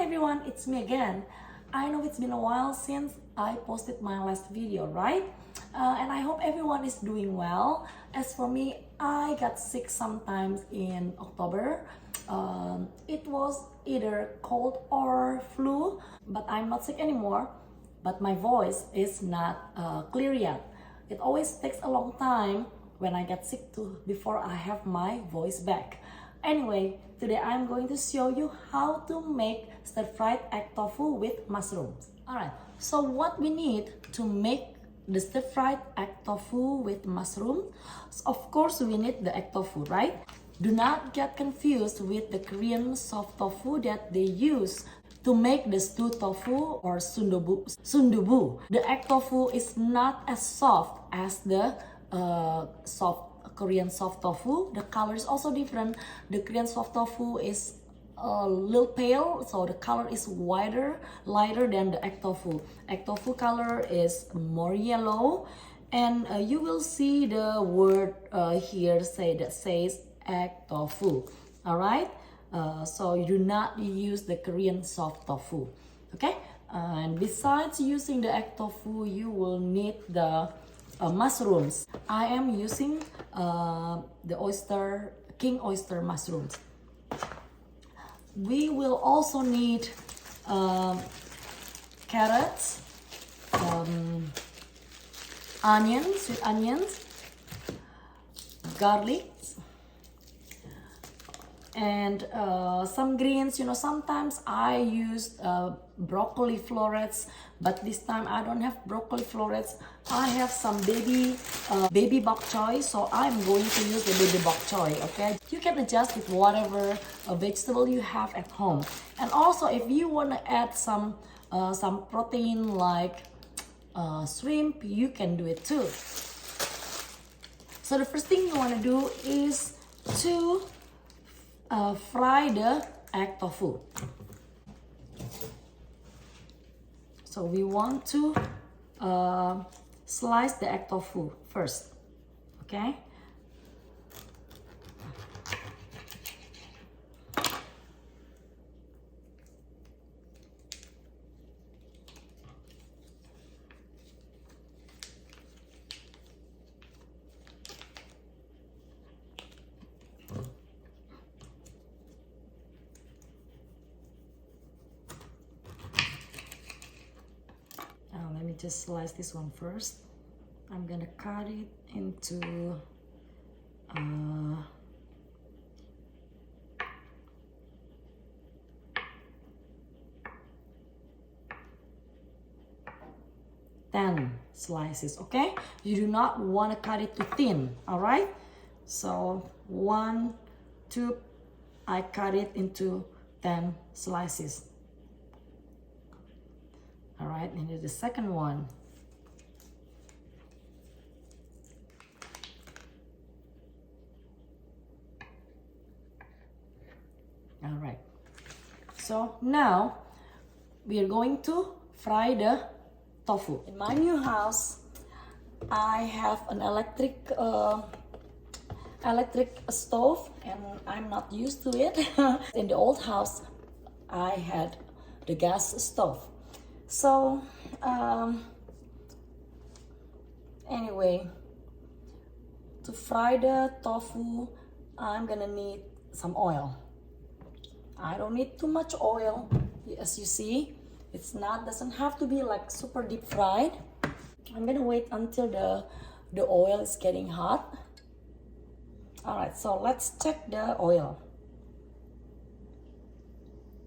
everyone, it's me again. I know it's been a while since I posted my last video, right? And I hope everyone is doing well. As for me, I got sick sometimes in October. It was either cold or flu, but I'm not sick anymore. But my voice is not clear yet. It always takes a long time when I get sick too before I have my voice back. Anyway, today I'm going to show you how to make stir-fried egg tofu with mushrooms. Alright, so what we need to make the stir-fried egg tofu with mushroom, of course we need the egg tofu, right? Do not get confused with the Korean soft tofu that they use to make the stew tofu or sundubu. The egg tofu is not as soft as the Korean soft tofu. The color is also different. The Korean soft tofu is a little pale, so the color is lighter than the egg tofu. Egg tofu color is more yellow, and you will see the word here that says egg tofu. All right. So you do not use the Korean soft tofu. Okay. And besides using the egg tofu, you will need the mushrooms. I am using the king oyster mushrooms. We will also need carrots, sweet onions, garlic, and some greens. Sometimes I use broccoli florets, but this time I don't have broccoli florets. I have some baby bok choy, so I'm going to use the baby bok choy. Okay, you can adjust with whatever vegetable you have at home. And also, if you want to add some protein like shrimp, you can do it too. So the first thing you want to do is to fry the egg tofu. So we want to slice the egg tofu first, okay? Let me just slice this one first. I'm gonna cut it into ten slices, okay? You do not want to cut it too thin, all right? So 1, 2, I cut it into 10 slices. All right, and here's the second one. All right, so now we are going to fry the tofu. In my new house, I have an electric stove, and I'm not used to it. In the old house, I had the gas stove. So anyway, to fry the tofu, I'm gonna need some oil. I don't need too much oil. As you see, doesn't have to be like super deep fried. I'm gonna wait until the oil is getting hot. All right, so let's check the oil.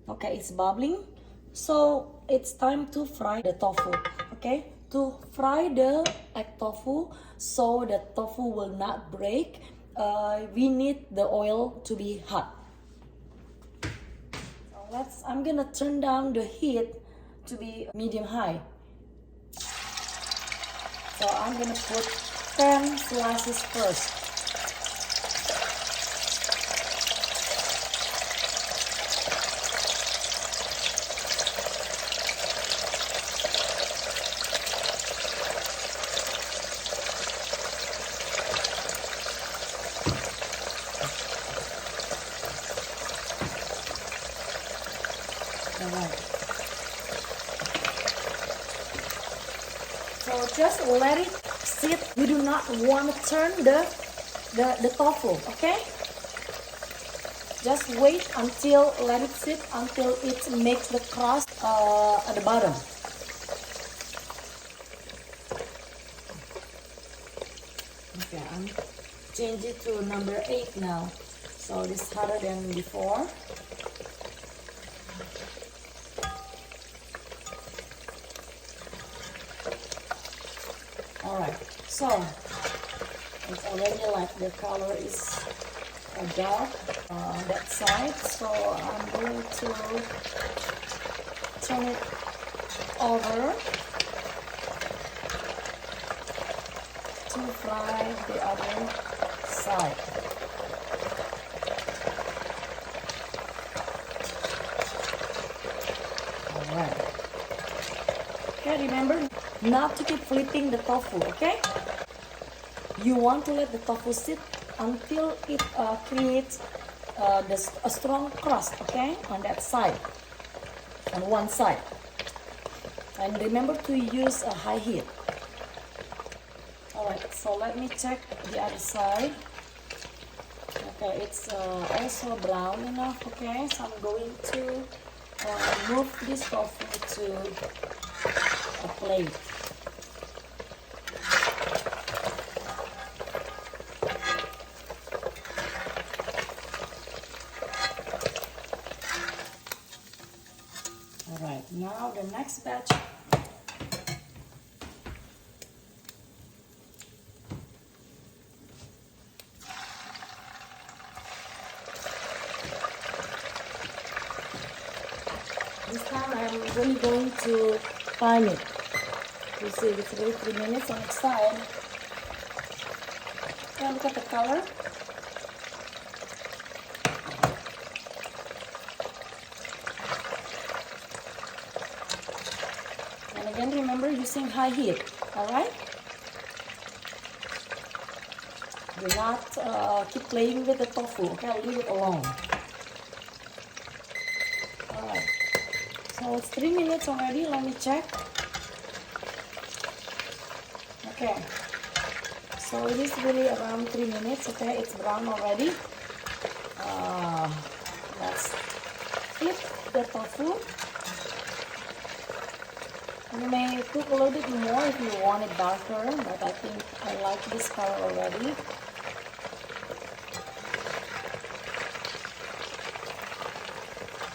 Okay, it's bubbling. So it's time to fry the tofu, okay? To fry the egg tofu so the tofu will not break, we need the oil to be hot. So I'm gonna turn down the heat to be medium high. So I'm gonna put 10 slices first. All right. So just let it sit. You do not want to turn the tofu, okay? Just wait until, let it sit until it makes the crust at the bottom. Okay, I'm changing to number 8 now. So this is hotter than before. Alright, so it's already like the color is dark on that side, so I'm going to turn it over to fry the other side. Alright. Okay, remember not to keep flipping the tofu, okay? You want to let the tofu sit until it creates a strong crust, okay, on that side, on one side. And remember to use a high heat. Alright, so let me check the other side. Okay, it's also brown enough, okay, so I'm going to move this tofu to a plate. Alright, now the next batch. This time I'm really going to time it. You see, it's really 3 minutes on each side. Yeah, look at the color. And again, remember using high heat, alright? Do not keep playing with the tofu, okay? Leave it alone. Alright, so it's 3 minutes already, let me check. Okay, so it is really around 3 minutes, okay? It's brown already. Let's flip the tofu. You may cook a little bit more if you want it darker, but I think I like this color already.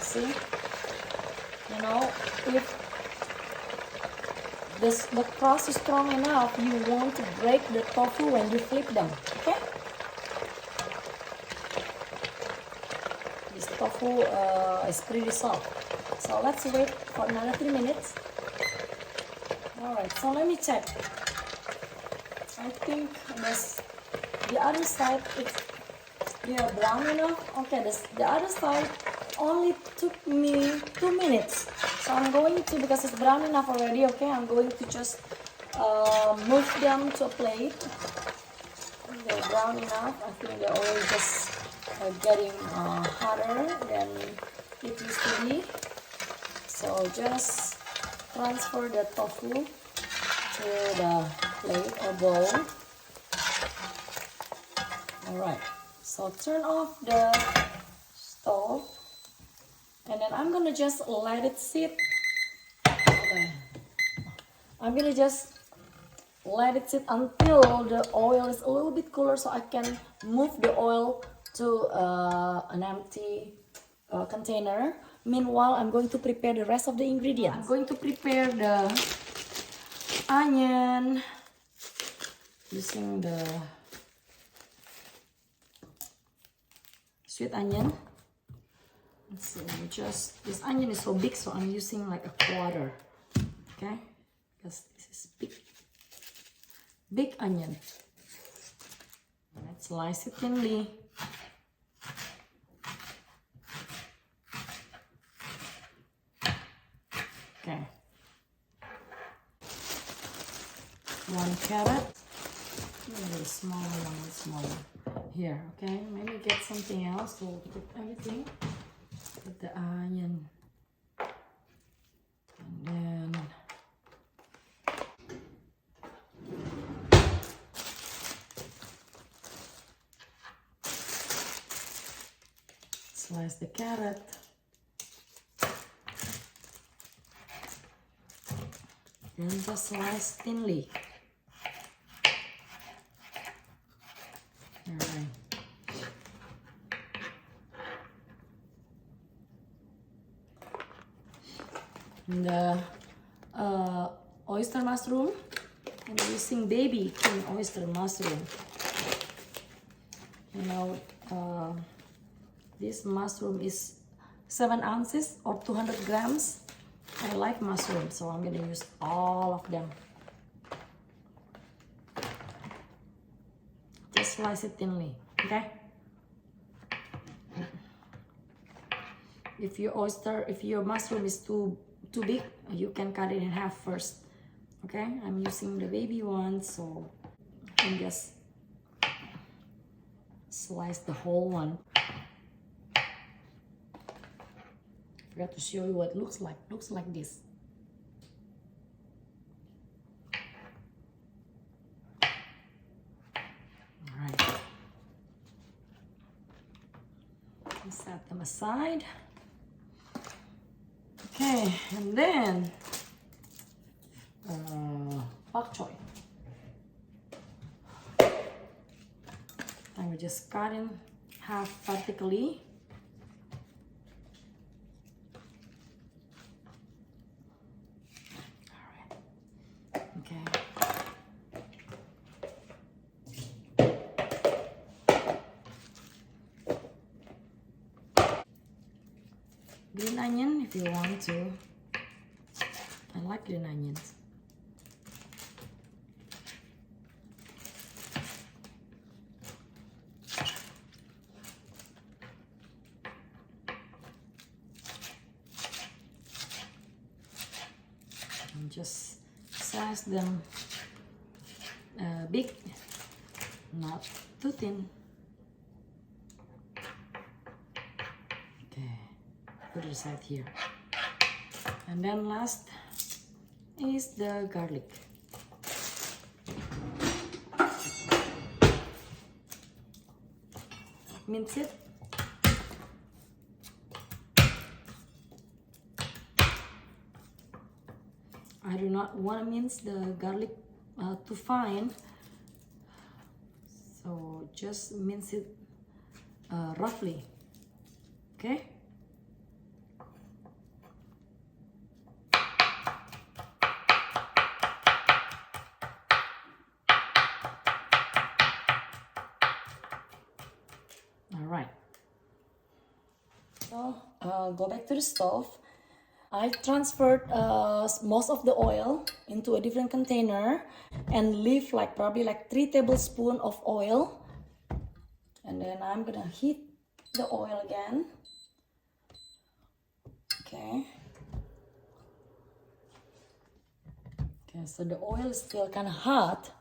See? You know, if the crust is strong enough, you want to break the tofu when you flip them, okay? This tofu is pretty soft. So let's wait for another 3 minutes. Alright, so let me check. I think the other side, they are brown enough. Okay, the other side only took me 2 minutes. So I'm going to, because it's brown enough already, okay, I'm going to just move them to a plate. They're brown enough. I think they're already just getting hotter than it used to be. So just transfer the tofu to the plate or bowl. Alright, so turn off the stove, and then I'm gonna just let it sit. Okay. I'm gonna just let it sit until the oil is a little bit cooler, so I can move the oil to an empty container. Meanwhile, I'm going to prepare the rest of the ingredients. I'm going to prepare the onion using the sweet onion. Let's see, this onion is so big, so I'm using like a quarter, okay? Because this is big onion. Let's slice it thinly. Okay. 1 carrot. Maybe a smaller one, smaller. Here, okay? Maybe get something else to put everything. Put the onion. Slice the carrot. Then just slice thinly. Alright. The oyster mushroom, I'm using baby king oyster mushroom. You know, this mushroom is 7 ounces or 200 grams. I like mushroom, so I'm gonna use all of them. Just slice it thinly, okay? If your mushroom is too big, you can cut it in half first. Okay, I'm using the baby one, so I can just slice the whole one. Forgot to show you what it looks like. Looks like this. All right. Set them aside. Okay, and then pak choy. I will just cut in half vertically. All right. Okay. Green onion if you want to. I like green onions. And just slice them big, not too thin. Okay, put it aside here. And then last is the garlic. Mince it. I do not want to mince the garlic too fine, so just mince it roughly, okay? All right, so go back to the stove. I transferred most of the oil into a different container and leave probably 3 tablespoons of oil. And then I'm gonna heat the oil again. Okay. Okay, so the oil is still kind of hot.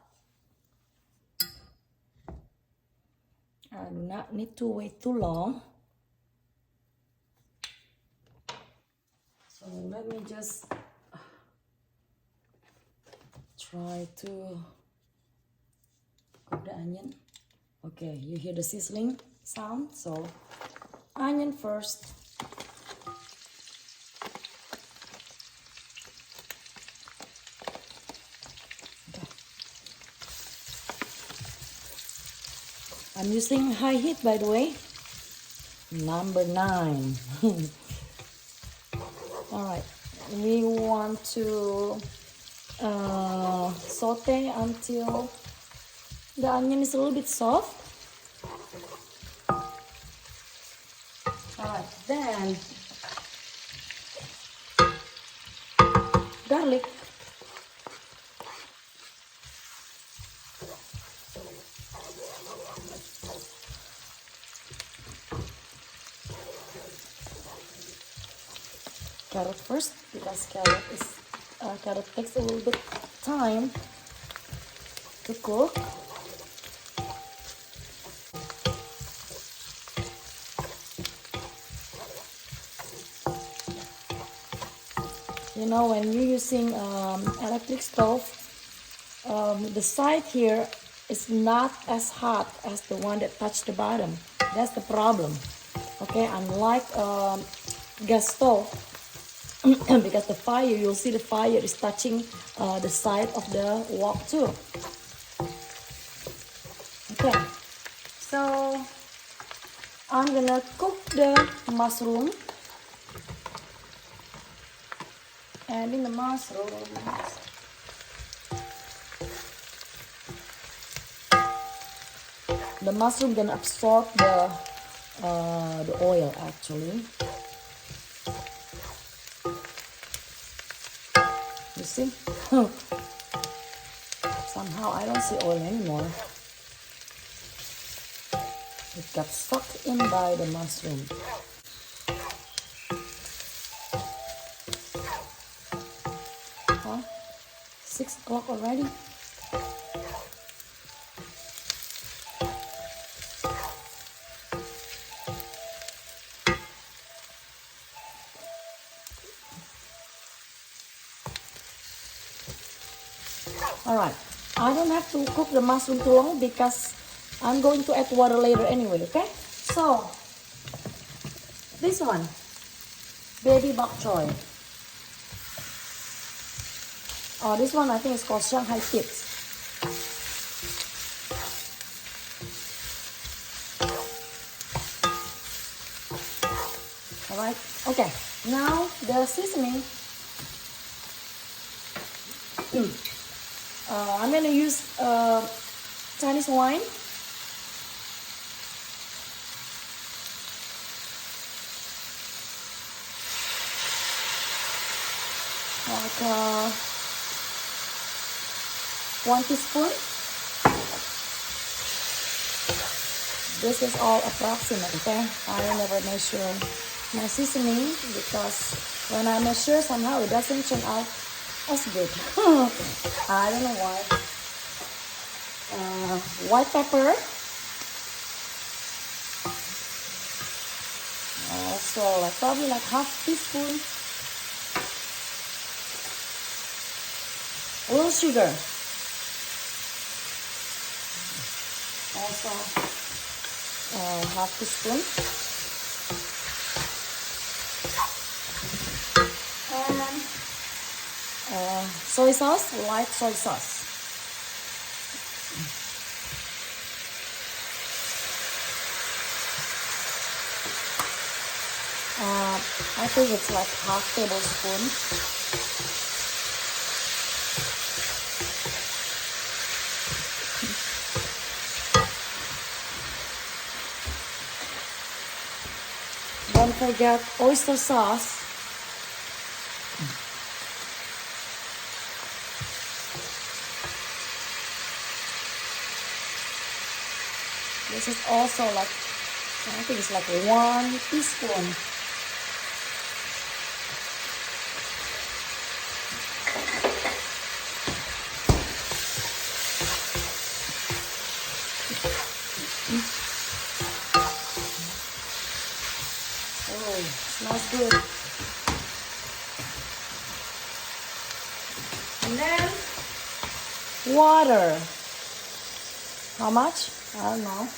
I do not need to wait too long. So let me just try to cook the onion. Okay, you hear the sizzling sound, so onion first. Okay. I'm using high heat, by the way. Number 9. All right, we want to saute until the onion is a little bit soft. All right, then garlic. Carrot first, because carrot takes a little bit time to cook. You know, when you're using electric stove, the side here is not as hot as the one that touched the bottom. That's the problem. Okay, unlike gas stove, because the fire, you'll see the fire is touching the side of the wok too. Okay, so I'm gonna cook the mushroom. Adding the mushrooms. The mushroom gonna absorb the oil actually. You see? Somehow I don't see oil anymore. It got sucked in by the mushroom. Huh? 6 o'clock already? Alright, I don't have to cook the mushroom too long because I'm going to add water later anyway, okay? So, this one, baby bok choy. Oh, this one I think is called Shanghai tips. Alright, okay, now the seasoning. I'm gonna use Chinese wine. Like 1 teaspoon. This is all approximate, okay? I never measure my seasoning because when I measure somehow it doesn't turn out as good. I don't know why. White pepper. Also, probably like half teaspoon. A little sugar. Also, half teaspoon. And soy sauce, light soy sauce. I think it's like half tablespoon. Don't forget oyster sauce. This is also like, I think it's like 1 teaspoon. Oh, smells good. And then water. How much? I don't know.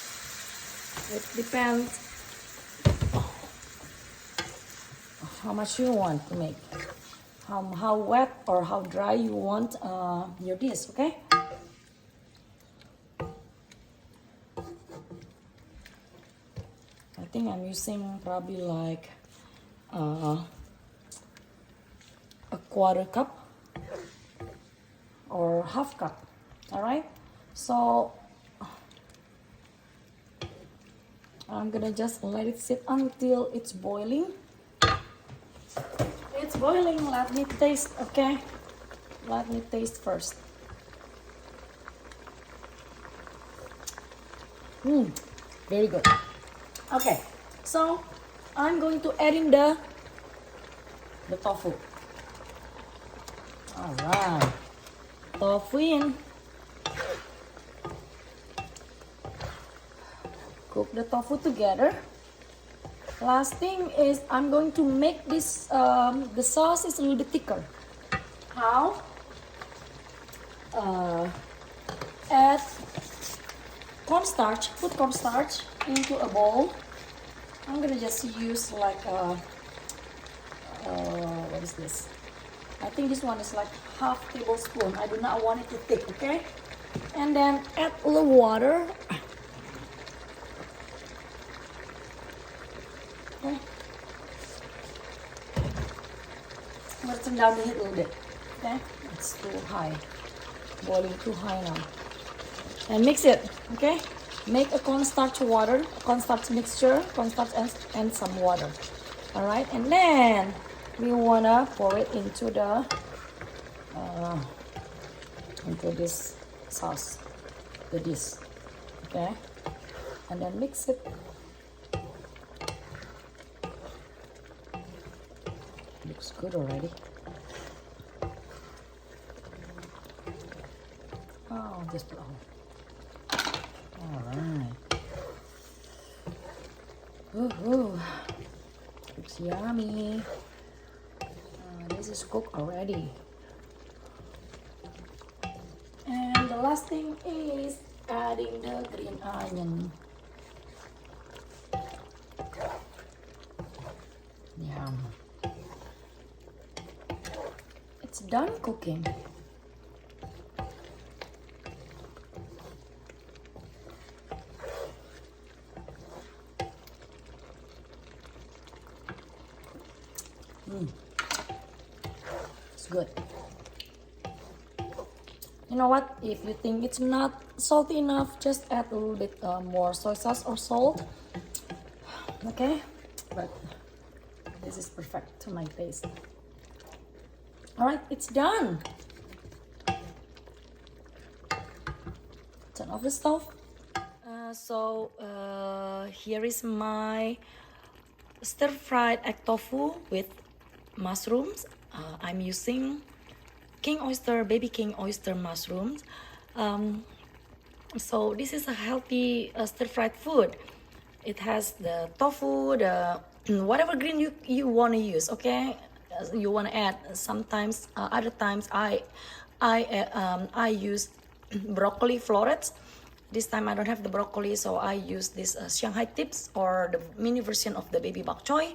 It depends how much you want to make. How wet or how dry you want your dish, okay? I think I'm using probably like a 1/4 cup or 1/2 cup. All right, so I'm gonna just let it sit until it's boiling. It's boiling. Let me taste, okay? Let me taste first. Very good. Okay, so I'm going to add in the tofu. All right, tofu in. Cook the tofu together. Last thing is I'm going to make this, the sauce is a little bit thicker. How? Add cornstarch, put cornstarch into a bowl. I'm gonna just use like what is this? I think this one is like half tablespoon. I do not want it too thick, okay? And then add a little water. Okay. I'm gonna turn down the heat a little bit. Okay? It's too high. Boiling too high now. And mix it, okay? Make a cornstarch water, cornstarch mixture, cornstarch and some water. Alright, and then we wanna pour it into this sauce, the dish, okay? And then mix it. Looks good already. Oh, just put on. Alright. Ooh, looks yummy. This is cooked already. And the last thing is adding the green onion. Yum. It's done cooking. It's good. You know what? If you think it's not salty enough, just add a little bit more soy sauce or salt. Okay? But this is perfect to my taste. Alright, it's done. Turn off the stove. Here is my stir-fried egg tofu with mushrooms. I'm using baby king oyster mushrooms. So this is a healthy stir-fried food. It has the tofu, the whatever green you want to use, okay? You want to add. Sometimes, other times I use broccoli florets. This time I don't have the broccoli, so I use this Shanghai tips or the mini version of the baby bok choy.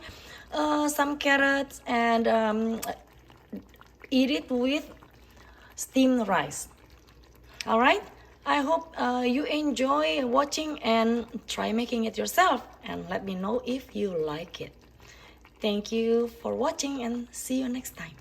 Some carrots and eat it with steamed rice. All right, I hope you enjoy watching and try making it yourself, and let me know if you like it. Thank you for watching and see you next time.